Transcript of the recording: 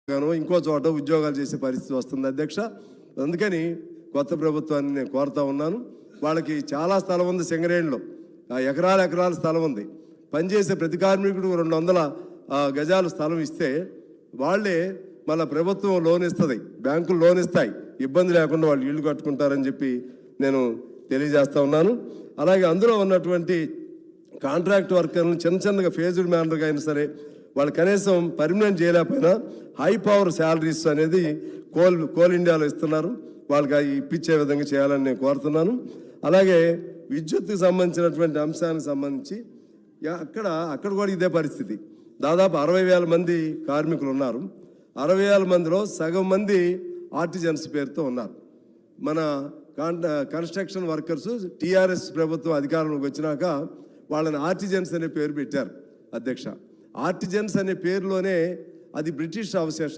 ఇంకో చోట ఉద్యోగాలు చేసే పరిస్థితి వస్తుంది అధ్యక్ష. అందుకని కొత్త ప్రభుత్వాన్ని నేను కోరుతా ఉన్నాను. వాళ్ళకి చాలా స్థలం ఉంది, సింగరేణిలో ఎకరాల స్థలం ఉంది. పనిచేసే ప్రతి కార్మికుడు 200 గజాలు స్థలం ఇస్తే వాళ్ళే మళ్ళీ ప్రభుత్వం లోన్ ఇస్తుంది, బ్యాంకులు లోన్ ఇస్తాయి, ఇబ్బంది లేకుండా వాళ్ళు ఇల్లు కట్టుకుంటారని చెప్పి నేను తెలియజేస్తా ఉన్నాను. అలాగే అందులో ఉన్నటువంటి కాంట్రాక్ట్ వర్కర్లను చిన్నగా ఫేజ్డ్ మేనర్గా అయినా సరే వాళ్ళు కనీసం పర్మనెంట్ చేయలేకపోయినా హై పవర్ శాలరీస్ అనేది కోల్ ఇండియాలో ఇస్తున్నారు, వాళ్ళకి ఇప్పించే విధంగా చేయాలని నేను కోరుతున్నాను. అలాగే విద్యుత్తుకు సంబంధించినటువంటి అంశానికి సంబంధించి అక్కడ కూడా ఇదే పరిస్థితి. దాదాపు 60,000 మంది కార్మికులు ఉన్నారు. 60,000 మందిలో సగం మంది ఆర్టిజన్స్ పేరుతో ఉన్నారు. మన కన్స్ట్రక్షన్ వర్కర్స్ టీఆర్ఎస్ ప్రభుత్వం అధికారంలోకి వచ్చినాక వాళ్ళని ఆర్టిజన్స్ అనే పేరు పెట్టారు అధ్యక్ష. ఆర్టిజన్స్ అనే పేరులోనే అది బ్రిటిష్ అవశేషం.